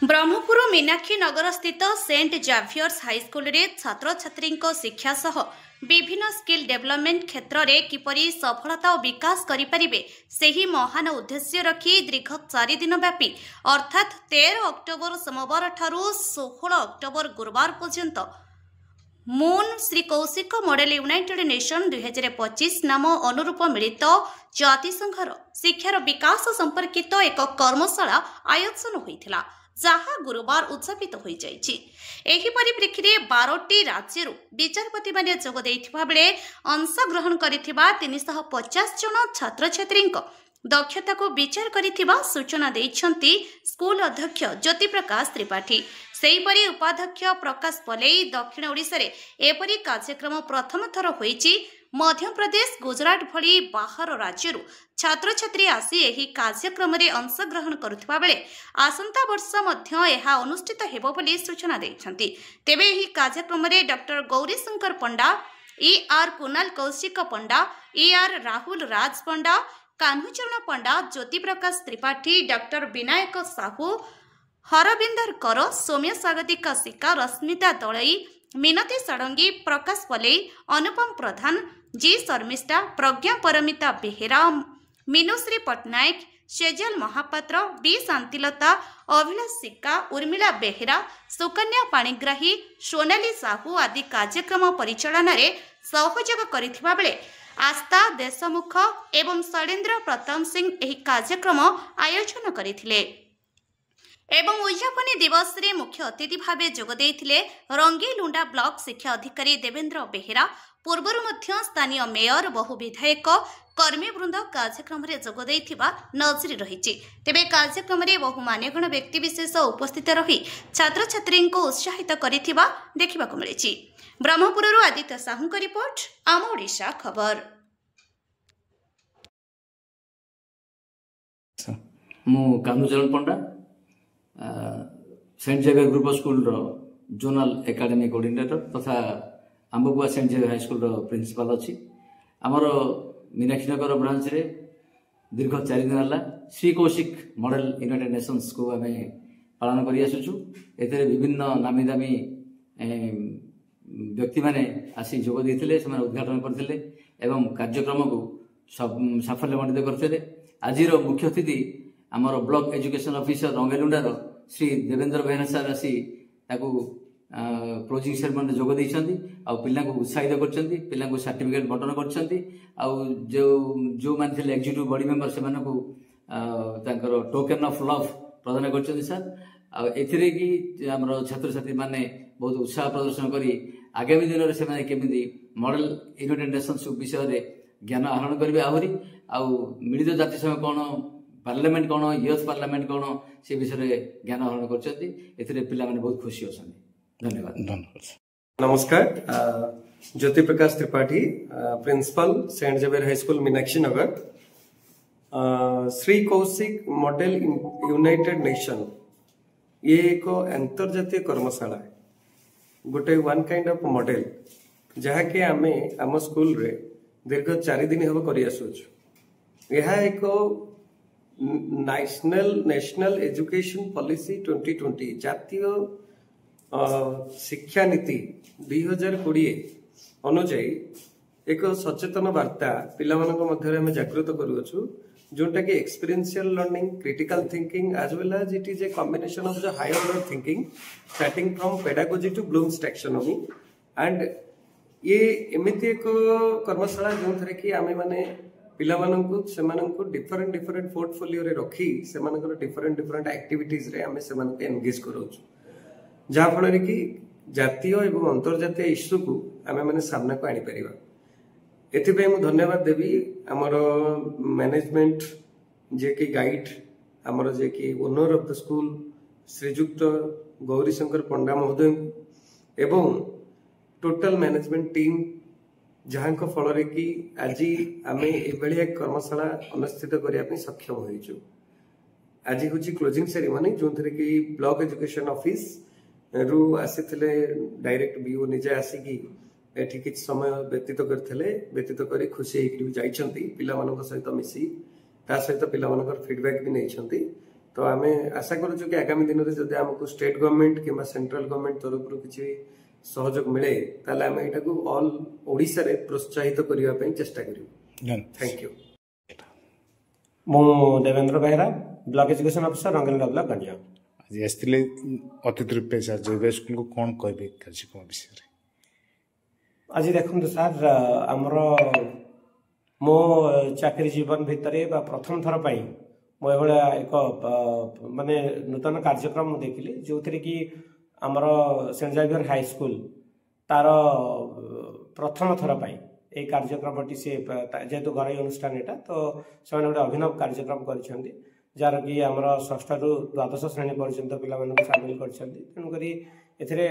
ब्रह्मपुर मीनाक्षी नगर स्थित Saint जाभियर्स high school छात्र छात्री शिक्षा सह विभिन्न स्किल डेवलपमेंट क्षेत्र में किपरि सफलता और विकास करें से महान उद्देश्य रखी दीर्घ 4 दिन व्यापी अर्थात 13 अक्टोबर सोमवार ठारू 16 अक्टोबर गुरुवार पर्यंत moon Shri Kaushik model united nation 2025 नाम अनुरूप मिलित जातिसंघर शिक्षार विकास संपर्कित एक कर्मशाला आयोजन होता जहाँ गुरुवार उद्यापित हो जाइछि। एही परिप्रेक्षी 12टी राज्य विचारपति माने जोग देइथिबा बेले अंशग्रहण करिथिबा 350 जन छात्र छात्री दक्षता को विचार करिथिबा सूचना देइछंती स्कूल अध्यक्ष ज्योति प्रकाश त्रिपाठी। सेहीपरि उपाध्यक्ष प्रकाश पलेई दक्षिण ओडिशा रे एपरि कार्यक्रम प्रथम थर होईछि। मध्य प्रदेश गुजरात भली बाहर राज्यरू छात्र छात्री आसी एही कार्यक्रम रे अंशग्रहण करुथिबा बेले आसंता वर्ष मध्य एहा अनुष्ठित हेबो बोली सूचना देइछंती। तेबे एही कार्यक्रम रे डॉक्टर गौरीशंकर पंडा, आर कुणाल कौशिक पंडा, आर Rahul Raj Panda, Kanhucharan Panda, Jyoti Prakash Tripathi, doctor Vinayak Sahu, Harvinder Kar, Saumya Swagatika Shika, Rashmita Dalai, Minati Sadangi, Prakash Palei, Anupam Pradhan, G Sharmistha, Pragya Paramita Behera, Minushree Pattnaik, Sejal Mahapatra, B Shantilata, Abhilash Sikka, Urmila Behera, Sukanya Panigrahi, Sonali Sahu आदि कार्यक्रम परिचालन में सहयोग करिथिबा बेले आस्था देशमुख एवं शैलेन्द्र प्रताप सिंह एही कार्यक्रम आयोजन करथिले। एवं उद्यापनी दिवस रे मुख्य अतिथि भावे जोग देइथिले रंगीलुंडा ब्लॉक शिक्षा अधिकारी देवेंद्र बेहेरा। पूर्वर मध्य स्थानीय मेयर बहु विधायक कर्मीवृंद कार्यक्रम रे जोग देइथिबा नजरी रहिछि। तेबे कार्यक्रम रे बहु मान्यगण व्यक्तिविशेष उपस्थित रही छात्र छात्री को उत्साहित करिथिबा देखिबाकु मिलिछि। ब्रह्मपुरରୁ आदित्य साहूଙ୍କ रिपोर्ट आम ओडिशा खबर। मु Kanhucharan Panda saint Xavier group of school zonal academy coordinator तथा Ambua saint Xavier high school principal अच्छी आमर मीनाक्षी नगर ब्रांच रे दीर्घ 4 दिन है Shri Kaushik model United Nations को आम पालन कर आसुचु। एथे विभिन्न नामी दामी व्यक्ति माने आसी जोग देते उद्घाटन करते एवं कार्यक्रम को साफल्यमंडित करते। आज मुख्य अतिथि आमर block education officer Rangeilunda Shri Devendra Behera sir आसी क्लोजिंग सेरेमनी जोग देइछंती आ पिला को उत्साहित करछंती, पिला को सर्टिफिकेट बंटन करछंती आ जो मान थे एग्जीक्यूटिव बॉडी मेंबर से मानकू तांकर टोकन ऑफ लव प्रदान करछंती सर। आ एथिरे कि हमर छात्र छात्री माने बहुत उत्साह प्रदर्शन करी आगामी दिन में से केमिति मॉडल यूनाइटेड नेशंस विषय रे ज्ञान आहरण करेंगे आहरी आउ मिलित जातिसंघ कौन पार्लियामेंट कौन यूथ पार्लियामेंट कौन से विषय ज्ञान आहरण कर पिला माने बहुत खुशी होछन। धन्यवाद। नमस्कार, Jyoti Prakash Tripathi principal saint Xavier high school Meenakshi Nagar. Shri Kaushik model united nation ये एक अंतर्जातीय कर्मशाला गोटे वन काइंड ऑफ मॉडल जहाँकि आम आम स्कूल रे दीर्घ 4 दिन हम कर आसुचु। यह एक नेशनल एजुकेशन पॉलिसी 2020 जातीय शिक्षा नीति 2020 अनुजाई एक सचेतन वार्ता पिला मध्य आम जागृत करूँ जोटा कि experiential learning, critical thinking as well as it is a combination of the higher order thinking starting from pedagogy to Bloom's taxonomy. And ये एमती एक कर्मशाला जो थे कि आम मैंने पिला डिफरेंट पोर्टफोलियो रे रखी से डिफरेंट एक्टिविटीज रे आम से एंगेज करूँ जहाँ फल कि जातीय एवं अंतर्जातीय इश्यू को आम मैंने सामना को आनीपर। एथिपाई मु धन्यवाद देवी आमर मैनेजमेंट जे कि गाइड आमर जे कि ओनर ऑफ द स्कूल श्रीजुक्त गौरीशंकर पंडा महोदय एवं टोटल मैनेजमेंट टीम जहाँ फल कि आज आम ये कर्मशाला अनुष्ठित करने सक्षम होइछु। आज हूँ क्लोजिंग सेरेमनी जो थे कि ब्लॉक एजुकेशन ऑफिस रु आसी डायरेक्ट बीओ निजे आसिकी एठी किछ समय व्यतीत कर खुशी होकर जाइछंती पिला सहित मिसी ता सहित पिला फीडबैक भी नहीं तो आम आशा करूँ कि आगामी दिन में जब आमको स्टेट गवर्नमेंट कि सेंट्रल गवर्नमेंट तरफ किसी सहयोग मिले ताले आम यहाँ ऑल ओडिशा रे प्रोत्साहित करने चेष्टा करूँ। Thank you. मु Devendra Behera block education officer Rangeilunda block Ganjam. आज आसते अतिथि रूपे सर जयदेव स्कूल को कौन कहे कार्यक्रम विषय? आज देखो सर आमर मो चाकरी जीवन भितर प्रथम थर पर मो एक माने नूतन कार्यक्रम देखिली जो थी कि आमर सेंट जेवियर हाई स्कूल तार प्रथम थर पर यही कार्यक्रम से जेहेतु घर अनुष्ठान यहाँ तो से गोटे अभिनव कार्यक्रम कर जार कि आमर षष्ठ रु द्वादश श्रेणी पर्यंत पिला सामिल कर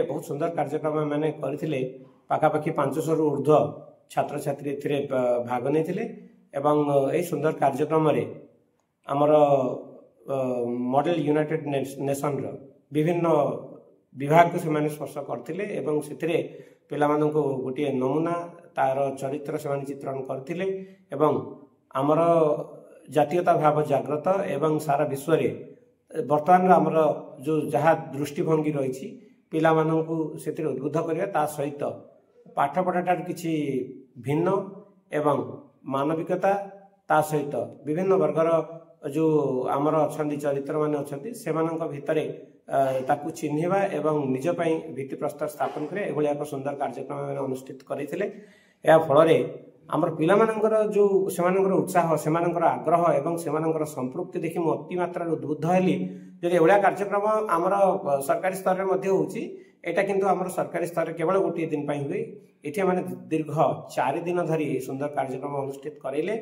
बहुत सुंदर कार्यक्रम मैंने करते पाखापाखि 500 रु ऊर्ध्व छात्र छात्री भाग नहीं सुंदर कार्यक्रम आमर मॉडल यूनाइटेड नेशन विभिन्न विभाग को से स्पर्श करते पिला गोटे नमूना तार चरित्र से चित्रण करते आमर जातीयता भाव जागृत एवं सारा विश्व में बर्तमान आमर जो जहाँ दृष्टिभंगी रही पिला से उद्बुद्ध करने सहित पाठपढ़ा किसी भिन्न एवं मानविकता ता सहित विभिन्न वर्गर जो आमर अच्छा चरित्र मान अच्छा से भितर ताकू चिन्हवा एवं निजपाई भित्ति प्रस्तर स्थापन करे एक सुंदर कार्यक्रम अनुष्ठित करते फल आमर पिलामानंकर जो सेमानंकर उत्साह सेमानंकर आग्रह एवं सेमानंकर संपृक्ति देखि मु अति मात्रा उद्बुद्ध हेली जदि एभलिया कार्यक्रम आमर सरकारी स्तर में होउची एटा किंतु आमर सरकारी स्तर केवल गोटे दिन पर हुए ये मैंने दीर्घ 4 दिन धरी सुंदर कार्यक्रम अनुष्ठित करेले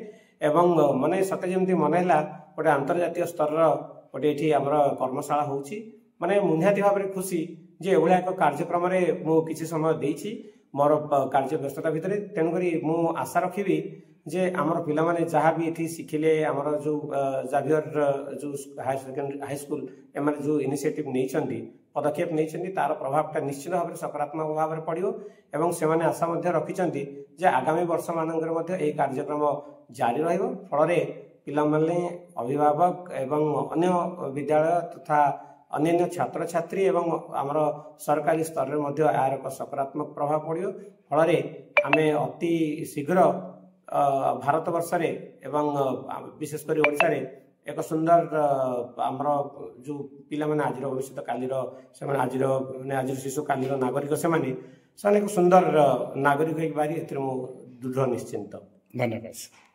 एवं माने सते जमती मन है गोटे अंतर्जातीय स्तर गोटे ये आमर कर्मशाला होउची माने मुनिहाती भाव में खुशी जे एभलिया एक कार्यक्रम मु किसी समय देइछि मोर कार्य व्यस्तता भितर तेणुक मु आशा रखी जे आमर पिला माने जहाँ भी ये शिखिले आमर जो जाभियर जो हाई स्कूल एम जो इनिशिएटिव नहीं पदक्षेप नहीं तार प्रभावटा निश्चित भाव में सकारात्मक भाव में पड़ो एवं से आशा रखिंट जे आगामी वर्ष मानक कार्यक्रम जारी रल पिला माने अभिभावक एवं अन्य विद्यालय तथा अन्य छात्र छात्री एवं आमर सरकारी स्तर में यार एक सकारात्मक प्रभाव पड़ो फल आम अति शीघ्र भारत वर्ष एवं विशेषकर ओडिशा रे एक सुंदर आमर जो पिला माने आज भविष्य कालीर से आज शिशु कालीर नागरिक से एक सुंदर नागरिक बारी दृढ़ निश्चिंत। धन्यवाद।